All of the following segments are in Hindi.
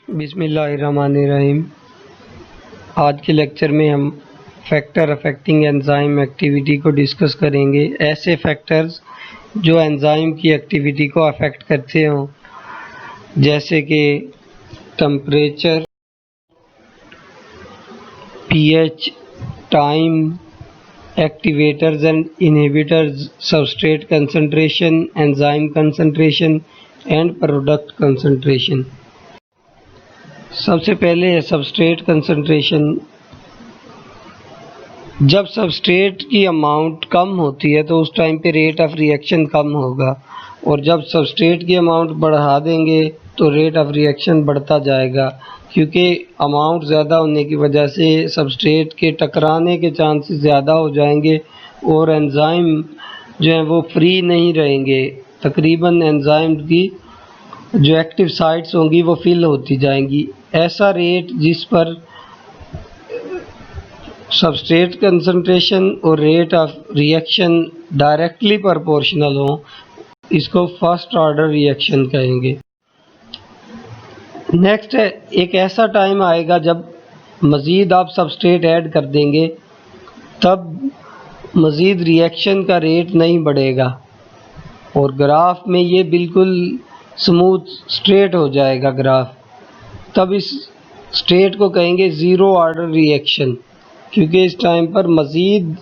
बिस्मिल्लाहिर्रहमानिर्रहीम। आज के लेक्चर में हम फैक्टर अफेक्टिंग एंजाइम एक्टिविटी को डिस्कस करेंगे। ऐसे फैक्टर्स जो एंजाइम की एक्टिविटी को अफेक्ट करते हों, जैसे कि temperature, pH, time, activators and inhibitors, substrate concentration, enzyme concentration and product concentration. सबसे पहले है सबस्ट्रेट कंसंट्रेशन। जब सबस्ट्रेट की अमाउंट कम होती है तो उस टाइम पे रेट ऑफ रिएक्शन कम होगा, और जब सबस्ट्रेट की अमाउंट बढ़ा देंगे तो रेट ऑफ रिएक्शन बढ़ता जाएगा, क्योंकि अमाउंट ज़्यादा होने की वजह से सबस्ट्रेट के टकराने के चांसेस ज़्यादा हो जाएंगे और एंजाइम जो है वो फ्री नहीं रहेंगे। तकरीबन एंजाइम की जो एक्टिव साइट्स होंगी वो फिल होती जाएंगी। ऐसा रेट जिस पर सबस्ट्रेट कंसंट्रेशन और rate of reaction directly proportional हो, इसको फर्स्ट ऑर्डर रिएक्शन कहेंगे। नेक्स्ट है, एक ऐसा टाइम आएगा जब मज़ीद आप सबस्ट्रेट ऐड कर देंगे, तब मज़ीद रिएक्शन का रेट नहीं बढ़ेगा और ग्राफ में ये बिल्कुल स्मूथ स्ट्रेट हो जाएगा ग्राफ। तब इस स्ट्रेट को कहेंगे ज़ीरो ऑर्डर रिएक्शन, क्योंकि इस टाइम पर मज़ीद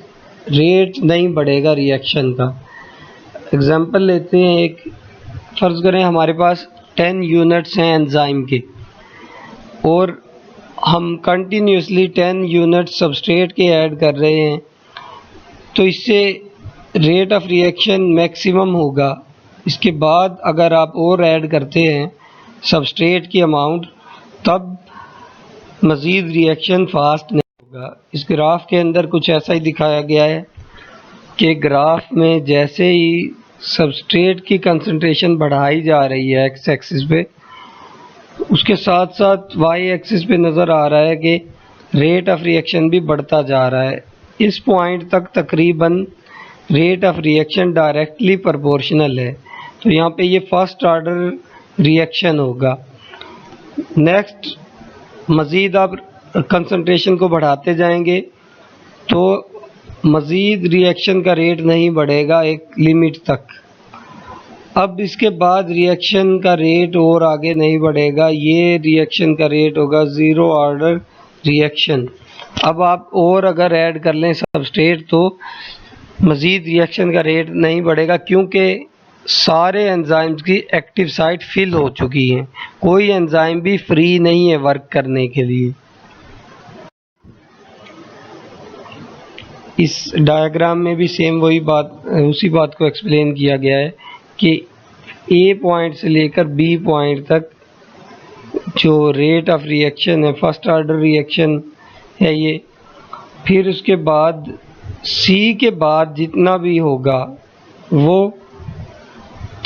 रेट नहीं बढ़ेगा रिएक्शन का। एग्जांपल लेते हैं, एक फ़र्ज़ करें हमारे पास 10 यूनिट्स हैं एंजाइम के और हम कंटिन्यूसली 10 यूनिट सबस्ट्रेट के ऐड कर रहे हैं, तो इससे रेट ऑफ रिएक्शन मैक्सिमम होगा। इसके बाद अगर आप और ऐड करते हैं सबस्ट्रेट की अमाउंट, तब मज़ीद रिएक्शन फास्ट नहीं होगा। इस ग्राफ के अंदर कुछ ऐसा ही दिखाया गया है कि ग्राफ में जैसे ही सबस्ट्रेट की कंसंट्रेशन बढ़ाई जा रही है एक्स एक्सिस पे, उसके साथ साथ वाई एक्सिस पे नज़र आ रहा है कि रेट ऑफ रिएक्शन भी बढ़ता जा रहा है। इस पॉइंट तक तकरीबन rate of reaction directly proportional है, तो यहाँ पे ये फर्स्ट ऑर्डर रिएक्शन होगा। नेक्स्ट, मज़ीद आप कंसंट्रेशन को बढ़ाते जाएंगे तो मज़ीद रिएक्शन का रेट नहीं बढ़ेगा एक लिमिट तक। अब इसके बाद रिएक्शन का रेट और आगे नहीं बढ़ेगा, ये रिएक्शन का रेट होगा ज़ीरो ऑर्डर रिएक्शन। अब आप और अगर ऐड कर लें सबस्ट्रेट तो मज़ीद रिएक्शन का रेट नहीं बढ़ेगा, क्योंकि सारे एंजाइम्स की एक्टिव साइट फिल हो चुकी हैं। कोई एंजाइम भी फ्री नहीं है वर्क करने के लिए। इस डायग्राम में भी सेम उसी बात को एक्सप्लेन किया गया है कि ए पॉइंट से लेकर बी पॉइंट तक जो रेट ऑफ रिएक्शन है फर्स्ट ऑर्डर रिएक्शन है ये। फिर उसके बाद सी के बाद जितना भी होगा वो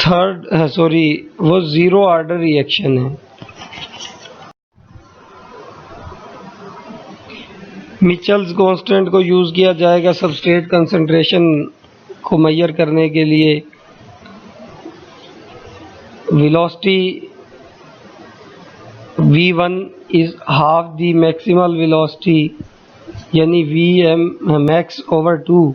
वो ज़ीरो ऑर्डर रिएक्शन है। मिचेल्स कांस्टेंट को यूज़ किया जाएगा सबस्ट्रेट कंसंट्रेशन को मेजर करने के लिए। Velocity V1 is half the maximal velocity, यानी Vm मैक्स ओवर 2।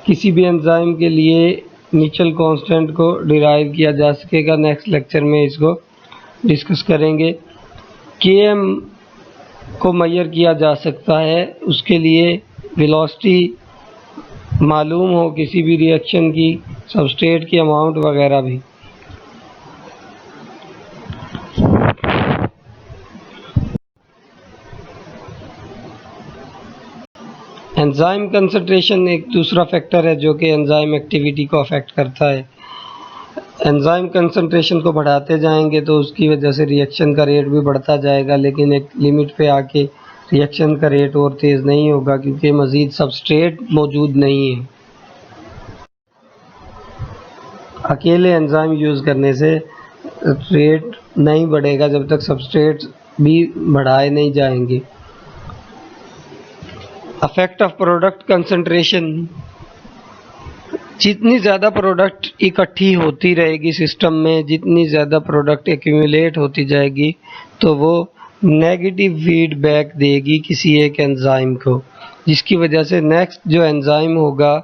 किसी भी एंजाइम के लिए मिचेल कांस्टेंट को डिराइव किया जा सकेगा। नेक्स्ट लेक्चर में इसको डिस्कस करेंगे। Km को मेजर किया जा सकता है, उसके लिए वेलोसिटी मालूम हो किसी भी रिएक्शन की, सबस्ट्रेट की अमाउंट वगैरह भी। एंजाइम कंसंट्रेशन एक दूसरा फैक्टर है जो कि एंजाइम एक्टिविटी को अफेक्ट करता है। एंजाइम कंसंट्रेशन को बढ़ाते जाएंगे तो उसकी वजह से रिएक्शन का रेट भी बढ़ता जाएगा, लेकिन एक लिमिट पे आके रिएक्शन का रेट और तेज़ नहीं होगा, क्योंकि मज़ीद सबस्ट्रेट मौजूद नहीं है। अकेले एंजाइम यूज़ करने से रेट नहीं बढ़ेगा जब तक सबस्ट्रेट भी बढ़ाए नहीं जाएंगे। अफेक्ट ऑफ प्रोडक्ट कंसंट्रेशन, जितनी ज़्यादा प्रोडक्ट इकट्ठी होती रहेगी सिस्टम में, जितनी ज़्यादा प्रोडक्ट एक्यूमुलेट होती जाएगी, तो वो नेगेटिव फीडबैक देगी किसी एक एंजाइम को, जिसकी वजह से नेक्स्ट जो एंजाइम होगा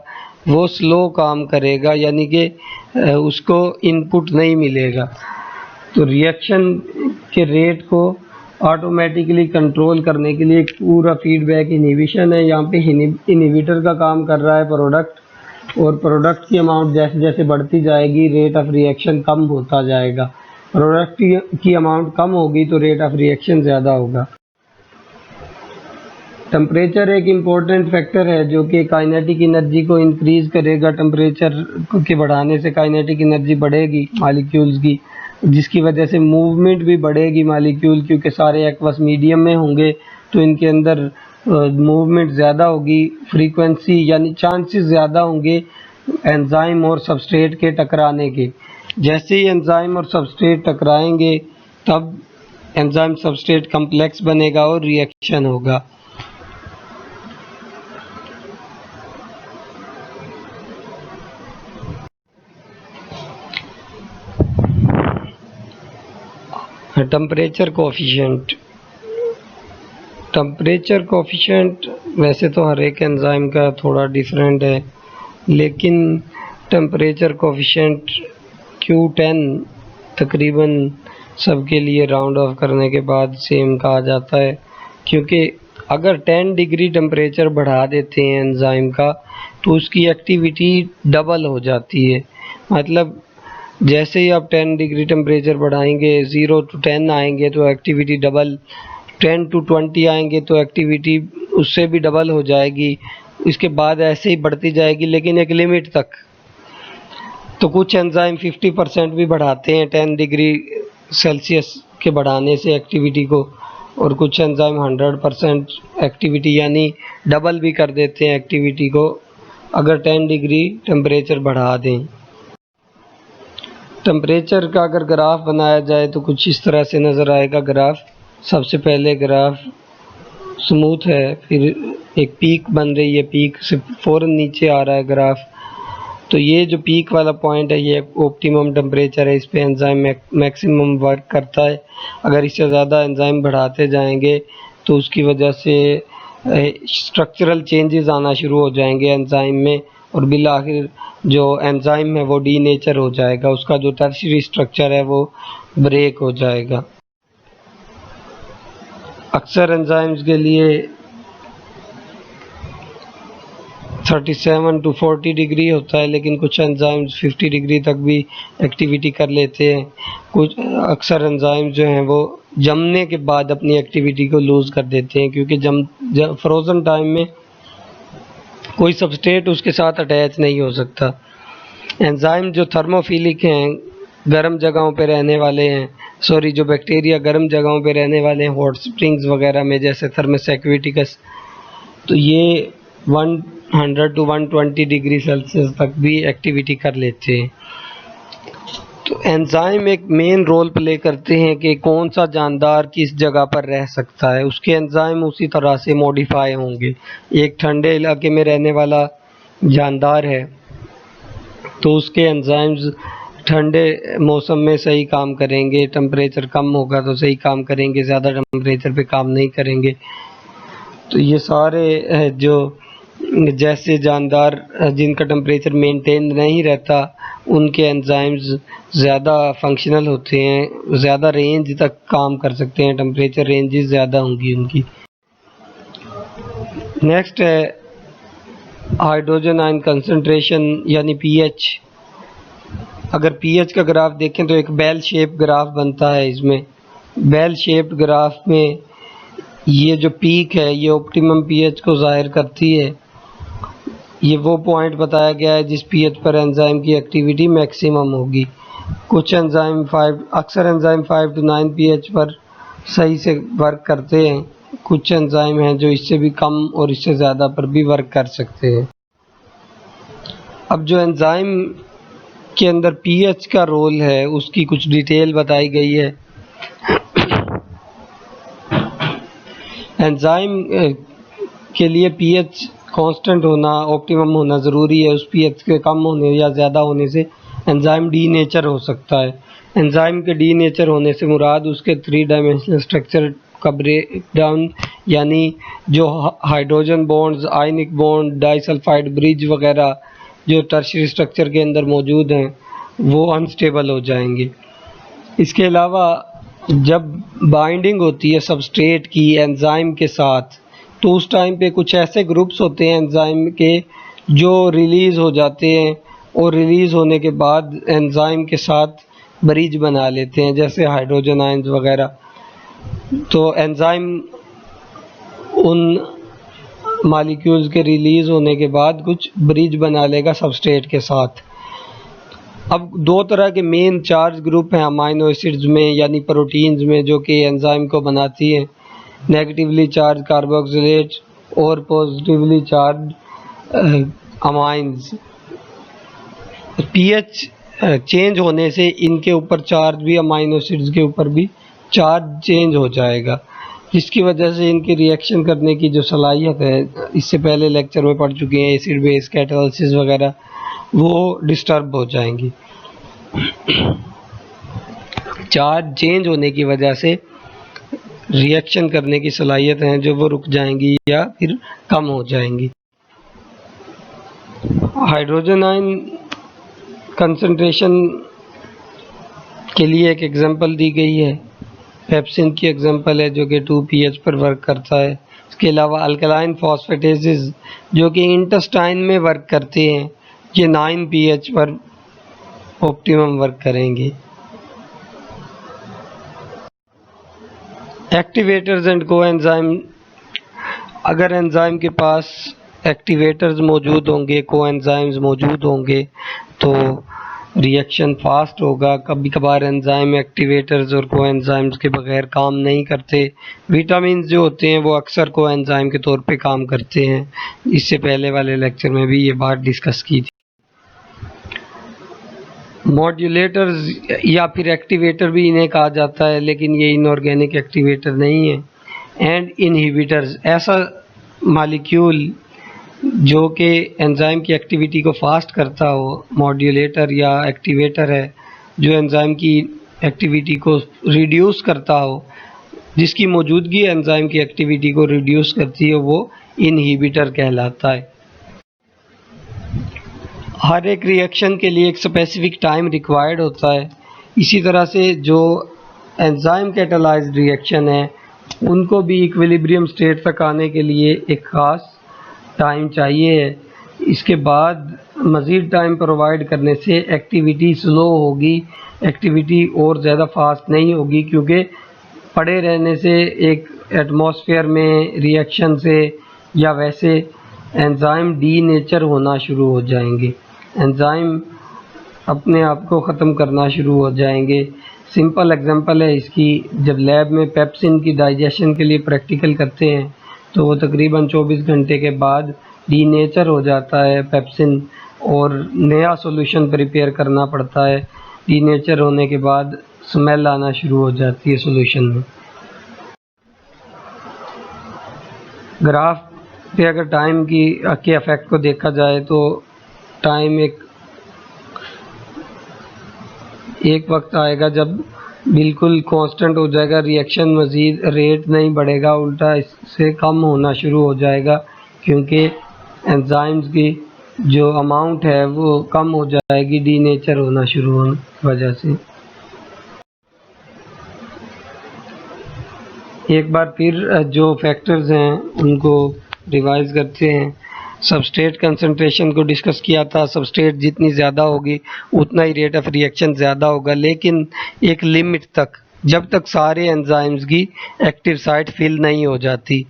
वो स्लो काम करेगा, यानी कि उसको इनपुट नहीं मिलेगा। तो रिएक्शन के रेट को ऑटोमेटिकली कंट्रोल करने के लिए एक पूरा फीडबैक इनहिबिशन है। यहाँ पे इनहिबिटर का काम कर रहा है प्रोडक्ट, और प्रोडक्ट की अमाउंट जैसे जैसे बढ़ती जाएगी रेट ऑफ रिएक्शन कम होता जाएगा। प्रोडक्ट की अमाउंट कम होगी तो रेट ऑफ रिएक्शन ज़्यादा होगा। टेम्परेचर एक इम्पोर्टेंट फैक्टर है जो कि काइनेटिक एनर्जी को इंक्रीज करेगा। टेम्परेचर के बढ़ाने से काइनेटिक एनर्जी बढ़ेगी मॉलिक्यूल्स की, जिसकी वजह से मूवमेंट भी बढ़ेगी मॉलिक्यूल, क्योंकि सारे एक्वस मीडियम में होंगे तो इनके अंदर मूवमेंट ज़्यादा होगी। फ्रीक्वेंसी यानी चांसेस ज़्यादा होंगे एंजाइम और सबस्ट्रेट के टकराने के। जैसे ही एंजाइम और सबस्ट्रेट टकराएंगे तब एंजाइम सबस्ट्रेट कम्प्लेक्स बनेगा और रिएक्शन होगा। टेम्परेचर कोफिशिएंट वैसे तो हर एक एंजाइम का थोड़ा डिफरेंट है, लेकिन टेम्परेचर कोफिशिएंट Q10 तकरीबन सबके लिए राउंड ऑफ करने के बाद सेम कहा जाता है, क्योंकि अगर 10 डिग्री टेम्परेचर बढ़ा देते हैं एंजाइम का तो उसकी एक्टिविटी डबल हो जाती है। मतलब जैसे ही आप 10 डिग्री टेम्परेचर बढ़ाएंगे, 0 to 10 आएंगे तो एक्टिविटी डबल, 10 to 20 आएंगे तो एक्टिविटी उससे भी डबल हो जाएगी। इसके बाद ऐसे ही बढ़ती जाएगी, लेकिन एक लिमिट तक। तो कुछ एंजाइम 50% भी बढ़ाते हैं 10 डिग्री सेल्सियस के बढ़ाने से एक्टिविटी को, और कुछ एंजाइम 100% एक्टिविटी यानी डबल भी कर देते हैं एक्टिविटी को अगर 10 डिग्री टेम्परेचर बढ़ा दें। टेम्परेचर का अगर ग्राफ बनाया जाए तो कुछ इस तरह से नज़र आएगा ग्राफ। सबसे पहले ग्राफ स्मूथ है, फिर एक पीक बन रही है, पीक से फ़ौरन नीचे आ रहा है ग्राफ। तो ये जो पीक वाला पॉइंट है ये ऑप्टिमम टेम्परेचर है, इस पे एंजाइम मैक्सिमम वर्क करता है। अगर इससे ज़्यादा एंजाइम बढ़ाते जाएंगे तो उसकी वजह से स्ट्रक्चरल चेंजेस आना शुरू हो जाएंगे एंजाइम में, और बिल आखिर जो एंजाइम है वो डीनेचर हो जाएगा, उसका जो टर्शियरी स्ट्रक्चर है वो ब्रेक हो जाएगा। अक्सर एंजाइम्स के लिए 37 to 40 डिग्री होता है, लेकिन कुछ एंजाइम्स 50 डिग्री तक भी एक्टिविटी कर लेते हैं। कुछ अक्सर एंजाइम्स जो हैं वो जमने के बाद अपनी एक्टिविटी को लूज़ कर देते हैं, क्योंकि फ्रोज़न टाइम में कोई सबस्ट्रेट उसके साथ अटैच नहीं हो सकता। एंजाइम जो थर्मोफिलिक हैं, गर्म जगहों पे रहने वाले हैं, जो बैक्टीरिया गर्म जगहों पे रहने वाले हैं, हॉट स्प्रिंग्स वगैरह में, जैसे थर्मस एक्विटिकस, तो ये 100 to 120 डिग्री सेल्सियस तक भी एक्टिविटी कर लेते हैं। तो एंजाइम एक मेन रोल प्ले करते हैं कि कौन सा जानदार किस जगह पर रह सकता है, उसके एंजाइम उसी तरह से मॉडिफाई होंगे। एक ठंडे इलाके में रहने वाला जानदार है तो उसके एंजाइम्स ठंडे मौसम में सही काम करेंगे, टेम्परेचर कम होगा तो सही काम करेंगे, ज़्यादा टेम्परेचर पे काम नहीं करेंगे। तो ये सारे जो जैसे जानदार जिनका टेम्परेचर मेंटेन नहीं रहता उनके एंजाइम्स ज़्यादा फंक्शनल होते हैं, ज़्यादा रेंज तक काम कर सकते हैं, टेम्परेचर रेंजेस ज़्यादा होंगी उनकी। नेक्स्ट है हाइड्रोजन आयन कंसंट्रेशन यानी पीएच। अगर पीएच का ग्राफ देखें तो एक बेल शेप ग्राफ बनता है। इसमें बेल शेप्ड ग्राफ में ये जो पीक है ये ऑप्टिमम पीएच को जाहिर करती है। ये वो पॉइंट बताया गया है जिस पीएच पर एंजाइम की एक्टिविटी मैक्सिमम होगी। कुछ एंजाइम अक्सर एंजाइम 5 to 9 पीएच पर सही से वर्क करते हैं, कुछ एंजाइम हैं जो इससे भी कम और इससे ज़्यादा पर भी वर्क कर सकते हैं। अब जो एंजाइम के अंदर पीएच का रोल है उसकी कुछ डिटेल बताई गई है। एंजाइम के लिए पीएच कांस्टेंट होना, ऑप्टिमम होना ज़रूरी है। उस पीएच के कम होने या ज़्यादा होने से एंजाइम डीनेचर हो सकता है। एंजाइम के डीनेचर होने से मुराद उसके 3 डायमेंशनल स्ट्रक्चर का ब्रेक डाउन, यानी जो hydrogen bonds, ionic bond, disulphide bridge वगैरह जो टर्शियरी स्ट्रक्चर के अंदर मौजूद हैं वो अनस्टेबल हो जाएंगे। इसके अलावा जब बाइंडिंग होती है सबस्ट्रेट की एंजाइम के साथ, तो उस टाइम पे कुछ ऐसे ग्रुप्स होते हैं एंजाइम के जो रिलीज़ हो जाते हैं और रिलीज़ होने के बाद एंजाइम के साथ ब्रिज बना लेते हैं, जैसे हाइड्रोजन आयंस वगैरह। तो एंजाइम उन मॉलिक्यूल्स के रिलीज़ होने के बाद कुछ ब्रिज बना लेगा सबस्ट्रेट के साथ। अब 2 तरह के मेन चार्ज ग्रुप हैं अमाइनो एसिड्स में, यानी प्रोटीन्स में, जो कि एंजाइम को बनाती हैं, नेगेटिवली चार्ज कार्बोक्सिलेट और positively charge amines. PH change होने से इनके ऊपर चार्ज भी, अमाइनो एसिड्स के ऊपर भी चार्ज चेंज हो जाएगा, जिसकी वजह से इनकी रिएक्शन करने की जो सलाहियत है, इससे पहले लेक्चर में पढ़ चुके हैं, एसिड बेस कैटालिसिस वगैरह, वो डिस्टर्ब हो जाएंगी। चार्ज चेंज होने की वजह से रिएक्शन करने की सलाहियत हैं जो वो रुक जाएंगी या फिर कम हो जाएंगी। हाइड्रोजन आयन कंसंट्रेशन के लिए एक एग्जांपल दी गई है, पेप्सिन की एग्जांपल है जो कि 2 pH पर वर्क करता है। इसके अलावा अल्कलाइन फॉस्फेटेसेस जो कि इंटेस्टाइन में वर्क करते हैं, ये 9 pH पर ऑप्टिमम वर्क करेंगे। एक्टिवेटर्स एंड कोएंजाइम, अगर एंजाइम के पास एक्टिवेटर्स मौजूद होंगे, कोएंजाइम्स मौजूद होंगे, तो रिएक्शन फास्ट होगा। कभी कभार एंजाइम एक्टिवेटर्स और कोएंजाइम्स के बगैर काम नहीं करते। विटामिन जो होते हैं वो अक्सर कोएंजाइम के तौर पे काम करते हैं, इससे पहले वाले लेक्चर में भी ये बात डिस्कस की थी। मॉड्यूलेटर्स या फिर एक्टिवेटर भी इन्हें कहा जाता है, लेकिन ये इनऑर्गेनिक एक्टिवेटर नहीं है। एंड इनहिबिटर्स, ऐसा मॉलिक्यूल जो कि एंजाइम की एक्टिविटी को फास्ट करता हो, मॉड्यूलेटर या एक्टिवेटर है जो एंजाइम की एक्टिविटी को रिड्यूस करता हो, जिसकी मौजूदगी एंजाइम की एक्टिविटी को रिड्यूस करती है, वो इनहिबिटर कहलाता है। हर एक रिएक्शन के लिए एक स्पेसिफिक टाइम रिक्वायर्ड होता है। इसी तरह से जो एंजाइम कैटालाइज्ड रिएक्शन है उनको भी इक्विलिब्रियम स्टेट तक आने के लिए एक ख़ास टाइम चाहिए है। इसके बाद मज़ीद टाइम प्रोवाइड करने से एक्टिविटी स्लो होगी, एक्टिविटी और ज़्यादा फास्ट नहीं होगी, क्योंकि पड़े रहने से एक एटमॉस्फेयर में रिएक्शन से या वैसे एंजाइम डीनेचर होना शुरू हो जाएंगे, एंजाइम अपने आप को ख़त्म करना शुरू हो जाएंगे। सिंपल एग्जांपल है इसकी, जब लैब में पेप्सिन की डाइजेशन के लिए प्रैक्टिकल करते हैं तो वो तकरीबन 24 घंटे के बाद डीनेचर हो जाता है पेप्सिन, और नया सॉल्यूशन प्रिपेयर करना पड़ता है। डीनेचर होने के बाद स्मेल आना शुरू हो जाती है सॉल्यूशन में। ग्राफ पे अगर टाइम के इफेक्ट को देखा जाए तो टाइम एक वक्त आएगा जब बिल्कुल कांस्टेंट हो जाएगा, रिएक्शन मज़ीद रेट नहीं बढ़ेगा, उल्टा इससे कम होना शुरू हो जाएगा, क्योंकि एंजाइम्स की जो अमाउंट है वो कम हो जाएगी डीनेचर होना शुरू होने की वजह से। एक बार फिर जो फैक्टर्स हैं उनको रिवाइज करते हैं। सबस्ट्रेट कंसंट्रेशन को डिस्कस किया था। सबस्ट्रेट जितनी ज़्यादा होगी उतना ही रेट ऑफ रिएक्शन ज़्यादा होगा, लेकिन एक लिमिट तक, जब तक सारे एंजाइम्स की एक्टिव साइट फिल नहीं हो जाती।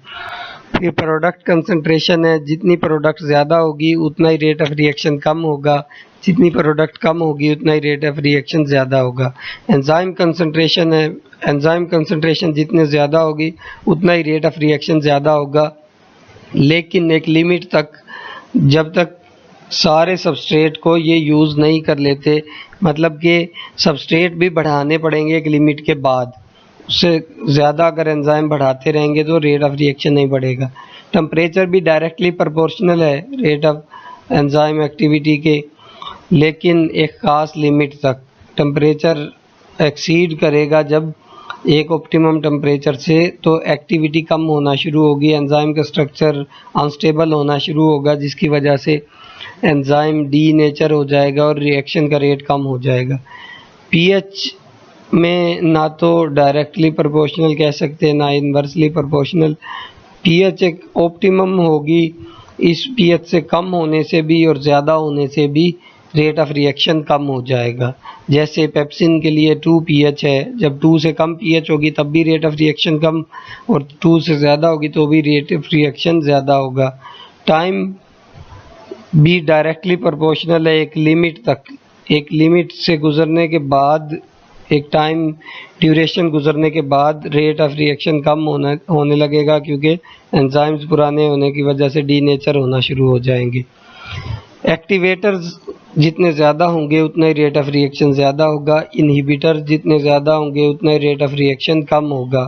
फिर प्रोडक्ट कंसंट्रेशन है, जितनी प्रोडक्ट ज़्यादा होगी उतना ही रेट ऑफ रिएक्शन कम होगा, जितनी प्रोडक्ट कम होगी उतना ही रेट ऑफ रिएक्शन ज़्यादा होगा। एंजाइम कंसंट्रेशन है, एंजाइम कंसंट्रेशन जितनी ज़्यादा होगी उतना ही रेट ऑफ रिएक्शन ज़्यादा होगा, लेकिन एक लिमिट तक, जब तक सारे सबस्ट्रेट को ये यूज़ नहीं कर लेते, मतलब कि सबस्ट्रेट भी बढ़ाने पड़ेंगे एक लिमिट के बाद। उससे ज़्यादा अगर एंजाइम बढ़ाते रहेंगे तो रेट ऑफ रिएक्शन नहीं बढ़ेगा। टेम्परेचर भी डायरेक्टली प्रोपोर्शनल है रेट ऑफ एंजाइम एक्टिविटी के, लेकिन एक ख़ास लिमिट तक। टेम्परेचर एक्सीड करेगा जब एक ऑप्टिमम टेम्परेचर से, तो एक्टिविटी कम होना शुरू होगी, एंजाइम का स्ट्रक्चर अनस्टेबल होना शुरू होगा, जिसकी वजह से एंजाइम डीनेचर हो जाएगा और रिएक्शन का रेट कम हो जाएगा। पीएच में ना तो डायरेक्टली प्रोपोर्शनल कह सकते हैं ना इन्वर्सली प्रोपोर्शनल। पीएच एक ऑप्टिमम होगी, इस पीएच से कम होने से भी और ज़्यादा होने से भी रेट ऑफ रिएक्शन कम हो जाएगा। जैसे पेप्सिन के लिए 2 पीएच है, जब 2 से कम पीएच होगी तब भी रेट ऑफ रिएक्शन कम, और 2 से ज़्यादा होगी तो भी रेट ऑफ रिएक्शन ज़्यादा होगा। टाइम भी डायरेक्टली प्रोपोर्शनल है एक लिमिट तक, एक लिमिट से गुजरने के बाद, एक टाइम ड्यूरेशन गुजरने के बाद रेट ऑफ रिएक्शन कम होने लगेगा, क्योंकि एंजाइम्स पुराने होने की वजह से डीनेचर होना शुरू हो जाएंगे। एक्टिवेटर्स जितने ज़्यादा होंगे उतना ही रेट ऑफ रिएक्शन ज़्यादा होगा, इनहिबिटर जितने ज़्यादा होंगे उतना ही रेट ऑफ रिएक्शन कम होगा।